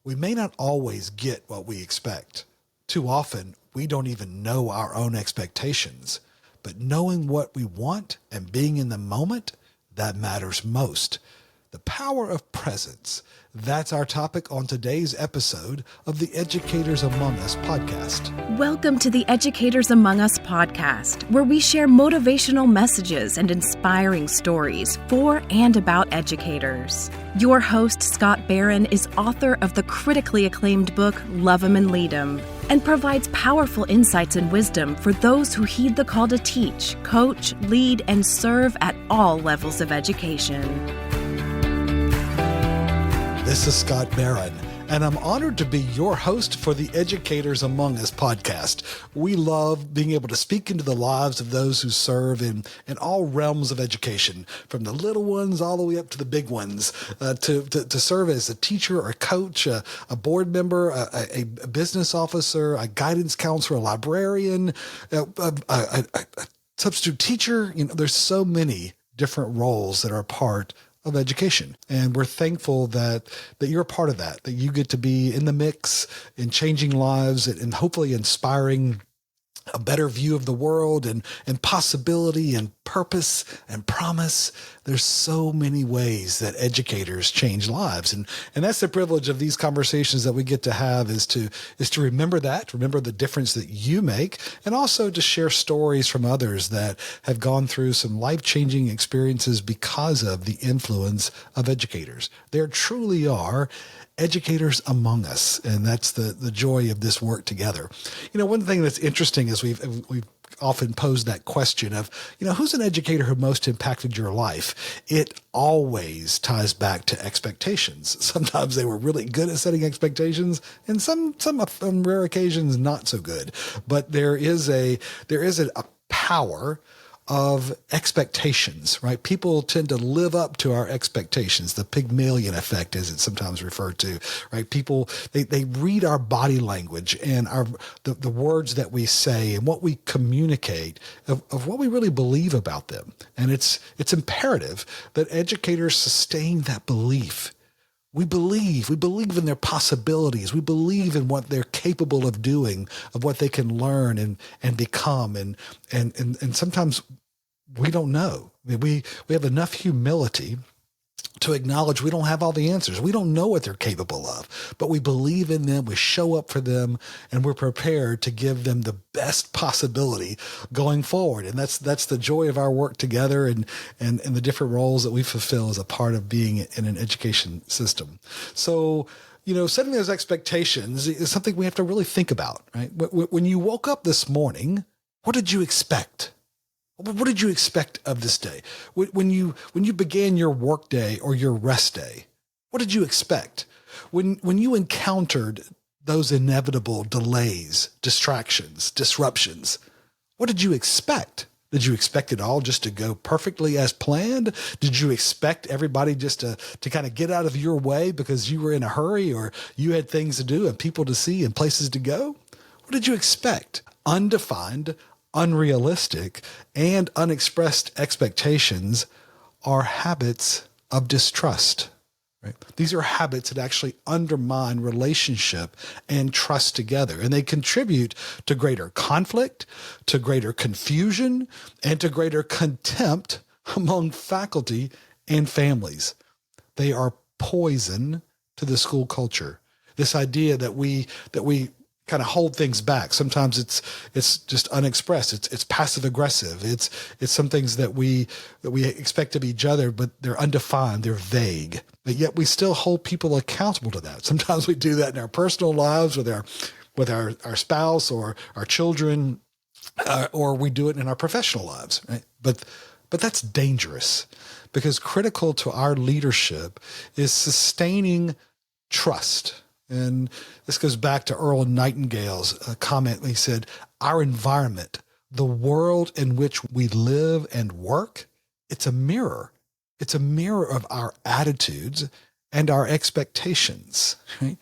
We may not always get what we expect. Too often, we don't even know our own expectations. But knowing what we want and being in the moment, that matters most. The power of presence. That's our topic on today's episode of the Educators Among Us podcast. Welcome to the Educators Among Us podcast, where we share motivational messages and inspiring stories for and about educators. Your host, Scott Barron, is author of the critically acclaimed book, Love 'Em and Lead 'Em, and provides powerful insights and wisdom for those who heed the call to teach, coach, lead, and serve at all levels of education. This is Scott Barron, and I'm honored to be your host for the Educators Among Us podcast. We love being able to speak into the lives of those who serve in all realms of education, from the little ones all the way up to the big ones, to serve as a teacher or a coach, a board member, a business officer, a guidance counselor, a librarian, a substitute teacher. There's so many different roles that are a part of education. And we're thankful that you're a part of that you get to be in the mix in changing lives and hopefully inspiring a better view of the world and possibility and purpose and promise. There's so many ways that educators change lives. And that's the privilege of these conversations that we get to have is to remember the difference that you make, and also to share stories from others that have gone through some life-changing experiences because of the influence of educators. There truly are educators among us, and that's the joy of this work together. One thing that's interesting is we've often posed that question of, who's an educator who most impacted your life? It always ties back to expectations. Sometimes they were really good at setting expectations, and some on rare occasions not so good. But there is a power of expectations, right? People tend to live up to our expectations, the Pygmalion effect, as it's sometimes referred to, right? People, they read our body language and the words that we say and what we communicate of what we really believe about them. And it's imperative that educators sustain that belief. We believe in their possibilities. We believe in what they're capable of doing, of what they can learn and become. And sometimes we don't know. We have enough humility to acknowledge we don't have all the answers. We don't know what they're capable of, but we believe in them. We show up for them, and we're prepared to give them the best possibility going forward. And that's the joy of our work together and the different roles that we fulfill as a part of being in an education system. So, setting those expectations is something we have to really think about, right? When you woke up this morning, what did you expect? What did you expect of this day? When you began your work day or your rest day, what did you expect? When you encountered those inevitable delays, distractions, disruptions, what did you expect? Did you expect it all just to go perfectly as planned? Did you expect everybody just to kind of get out of your way because you were in a hurry or you had things to do and people to see and places to go? What did you expect? Undefined, unrealistic, and unexpressed expectations are habits of distrust. Right? These are habits that actually undermine relationship and trust together, and they contribute to greater conflict, to greater confusion, and to greater contempt among faculty and families. They are poison to the school culture. This idea that we kind of hold things back. Sometimes it's just unexpressed. It's passive aggressive. It's some things that we expect to be each other, but they're undefined. They're vague. But yet we still hold people accountable to that. Sometimes we do that in our personal lives with our spouse or our children, or we do it in our professional lives. Right? But that's dangerous, because critical to our leadership is sustaining trust. And this goes back to Earl Nightingale's comment. He said, our environment, the world in which we live and work, it's a mirror. It's a mirror of our attitudes and our expectations. Right?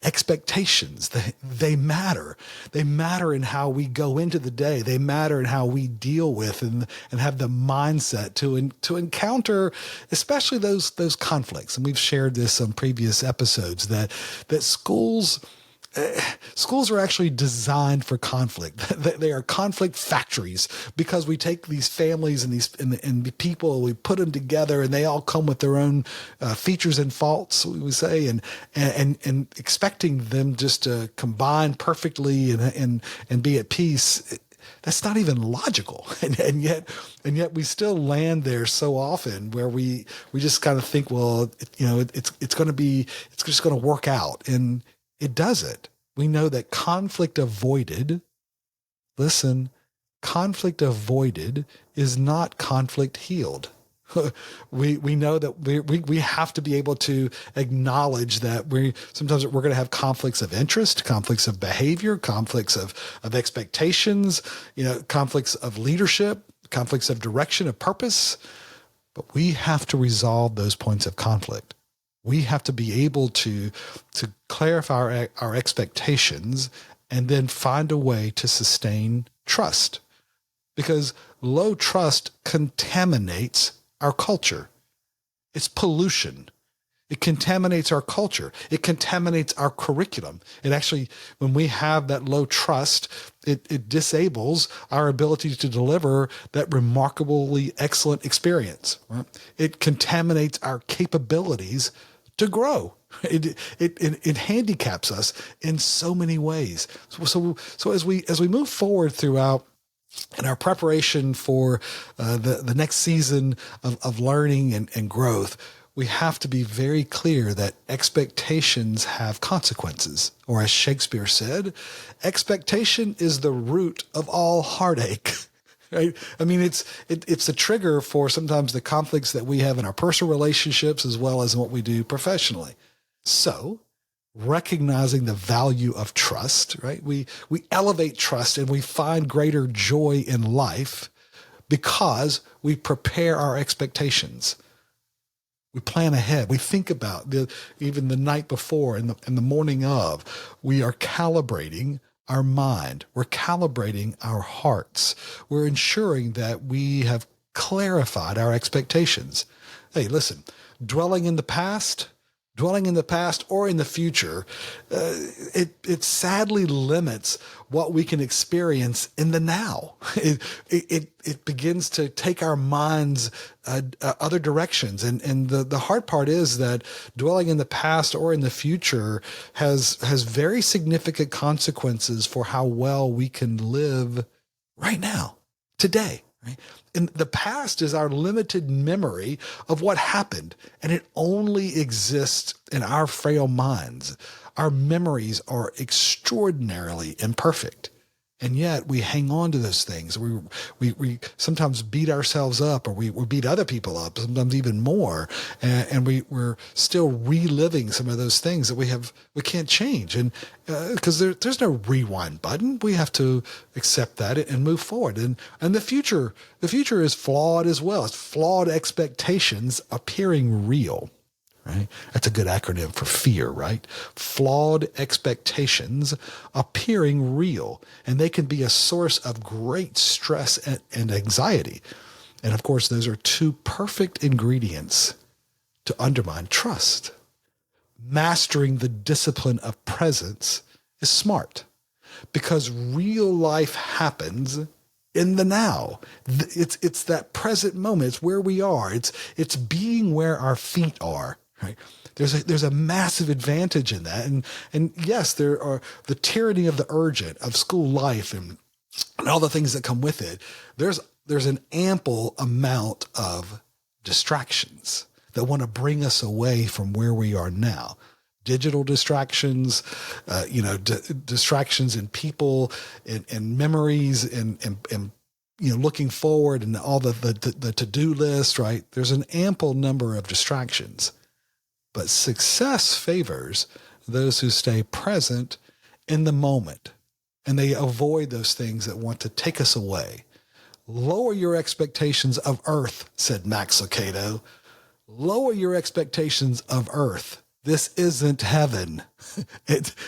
expectations, they matter. They matter in how we go into the day. They matter in how we deal with and have the mindset to encounter, especially those conflicts. And we've shared this on previous episodes that schools are actually designed for conflict. They are conflict factories because we take these families and the people, we put them together, and they all come with their own features and faults, we say, and expecting them just to combine perfectly and be at peace. That's not even logical, and yet we still land there so often where we just kind of think, well, it's just going to work out, and it doesn't. We know that conflict avoided is not conflict healed. We know that we have to be able to acknowledge that sometimes we're going to have conflicts of interest, conflicts of behavior, conflicts of expectations, conflicts of leadership, conflicts of direction, of purpose. But we have to resolve those points of conflict. We have to be able to clarify our expectations and then find a way to sustain trust, because low trust contaminates our culture. It's pollution. It contaminates our culture. It contaminates our curriculum. It actually, when we have that low trust, it disables our ability to deliver that remarkably excellent experience. Right? It contaminates our capabilities to grow. It handicaps us in so many ways. So as we move forward throughout in our preparation for the next season of learning and growth, we have to be very clear that expectations have consequences. Or as Shakespeare said, expectation is the root of all heartache. Right? I mean, it's a trigger for sometimes the conflicts that we have in our personal relationships as well as in what we do professionally. So recognizing the value of trust, right? We elevate trust and we find greater joy in life because we prepare our expectations. We plan ahead. We think about even the night before and the morning of. We are calibrating our mind. We're calibrating our hearts. We're ensuring that we have clarified our expectations. Hey, listen, dwelling in the past or in the future, it sadly limits what we can experience in the now. It begins to take our minds other directions. And the hard part is that dwelling in the past or in the future has very significant consequences for how well we can live right now, today. Right? And the past is our limited memory of what happened, and it only exists in our frail minds. Our memories are extraordinarily imperfect, and yet we hang on to those things. We sometimes beat ourselves up, or we beat other people up, sometimes even more, and we're still reliving some of those things that we can't change, and because there's no rewind button. We have to accept that and move forward. And the future is flawed as well. It's flawed expectations appearing real. Right? That's a good acronym for fear, right? Flawed expectations appearing real, and they can be a source of great stress and anxiety. And of course, those are two perfect ingredients to undermine trust. Mastering the discipline of presence is smart, because real life happens in the now. It's that present moment. It's where we are. It's being where our feet are. Right? There's a massive advantage in that. And yes, there are the tyranny of the urgent, of school life and all the things that come with it. There's an ample amount of distractions that want to bring us away from where we are now. Digital distractions, distractions in people and memories and looking forward and all the to-do list, right? There's an ample number of distractions. But success favors those who stay present in the moment, and they avoid those things that want to take us away. Lower your expectations of earth, said Max Lucado. Lower your expectations of earth. This isn't heaven.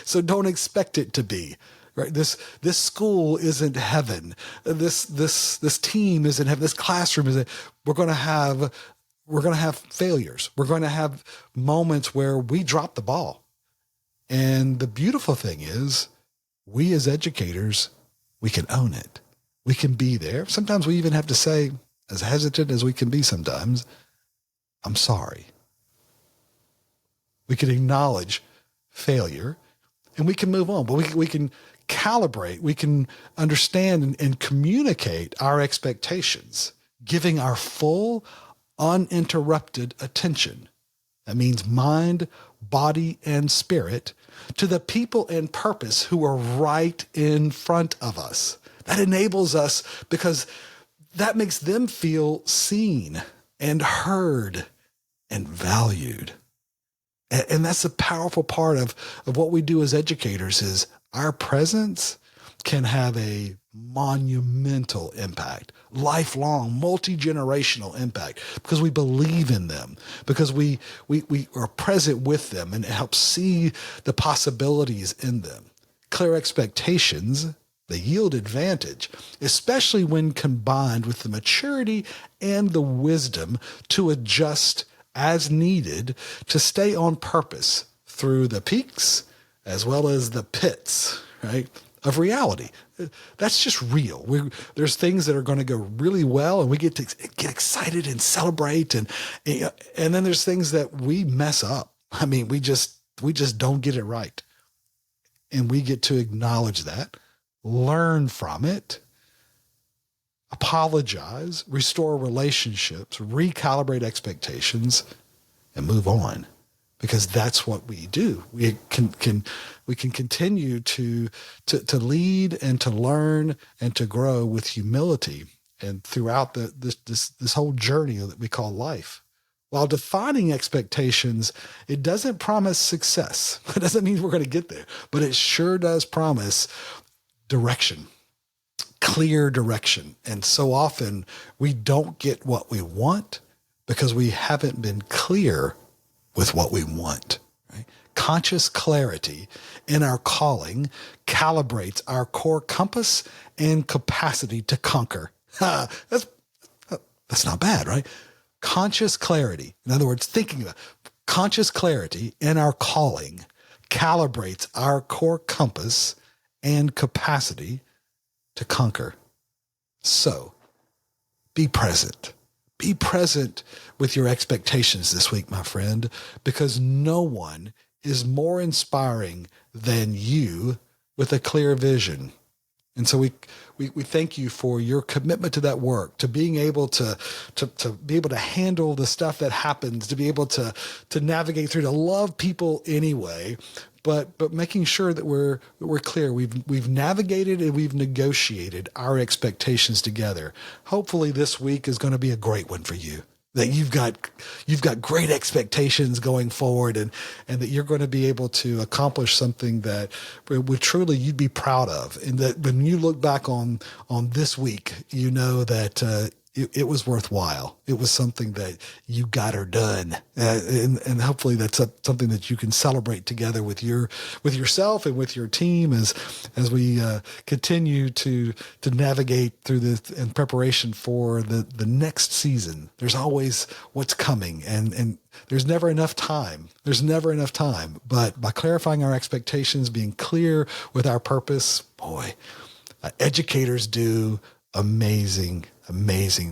So don't expect it to be. Right? This school isn't heaven. This team isn't heaven. This classroom isn't. We're going to have failures. We're going to have moments where we drop the ball. And the beautiful thing is, we as educators, we can own it. We can be there. Sometimes we even have to say, as hesitant as we can be sometimes, I'm sorry. We can acknowledge failure and we can move on, but we can calibrate, we can understand and communicate our expectations, giving our full, uninterrupted attention. That means mind, body, and spirit to the people and purpose who are right in front of us. That enables us because that makes them feel seen and heard and valued. And that's a powerful part of what we do as educators is our presence can have a monumental impact, lifelong, multi-generational impact, because we believe in them, because we are present with them and help see the possibilities in them. Clear expectations, they yield advantage, especially when combined with the maturity and the wisdom to adjust as needed to stay on purpose through the peaks as well as the pits, right, of reality. That's just real. There's things that are going to go really well and we get to get excited and celebrate. And then there's things that we mess up. I mean, we just don't get it right. And we get to acknowledge that, learn from it, apologize, restore relationships, recalibrate expectations, and move on. Because that's what we do. We can continue to lead and to learn and to grow with humility and throughout this whole journey that we call life. While defining expectations, it doesn't promise success. It doesn't mean we're going to get there, but it sure does promise direction, clear direction. And so often we don't get what we want because we haven't been clear with what we want. Right? Conscious clarity in our calling calibrates our core compass and capacity to conquer. That's not bad, right? Conscious clarity. In other words, thinking about conscious clarity in our calling calibrates our core compass and capacity to conquer. So be present. Be present with your expectations this week, my friend, because no one is more inspiring than you with a clear vision. And so we thank you for your commitment to that work, to being able to be able to handle the stuff that happens, to be able to navigate through, to love people anyway, but making sure that we're clear. We've navigated and we've negotiated our expectations together. Hopefully this week is going to be a great one for you. That you've got great expectations going forward and that you're going to be able to accomplish something that would truly you'd be proud of. And that when you look back on this week, you know that it was worthwhile. It was something that you got her done. And hopefully that's something that you can celebrate together with yourself and with your team as we continue to navigate through this in preparation for the next season. There's always what's coming and there's never enough time. But by clarifying our expectations, being clear with our purpose, educators do amazing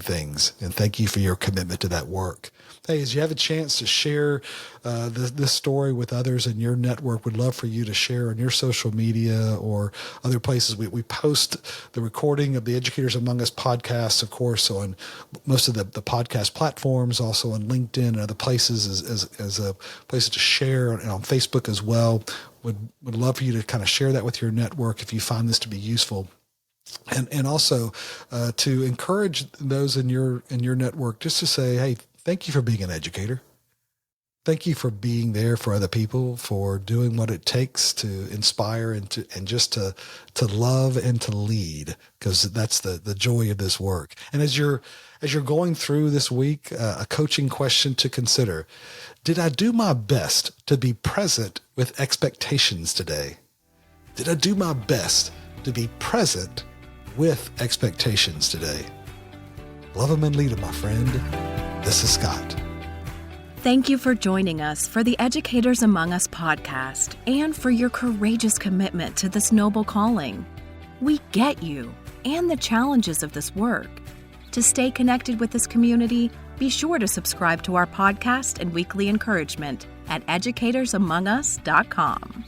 things. And thank you for your commitment to that work. Hey, as you have a chance to share this story with others in your network, we'd love for you to share on your social media or other places. We post the recording of the Educators Among Us podcast, of course, on most of the podcast platforms, also on LinkedIn and other places as a place to share, and on Facebook as well. Would love for you to kind of share that with your network if you find this to be useful. And also to encourage those in your network just to say, hey, thank you for being an educator. Thank you for being there for other people, for doing what it takes to inspire and just to love and to lead, because that's the joy of this work. And as you're going through this week, a coaching question to consider: did I do my best to be present with expectations today? Did I do my best to be present with expectations today? Love them and lead them, my friend. This is Scott. Thank you for joining us for the Educators Among Us podcast and for your courageous commitment to this noble calling. We get you and the challenges of this work. To stay connected with this community, be sure to subscribe to our podcast and weekly encouragement at educatorsamongus.com.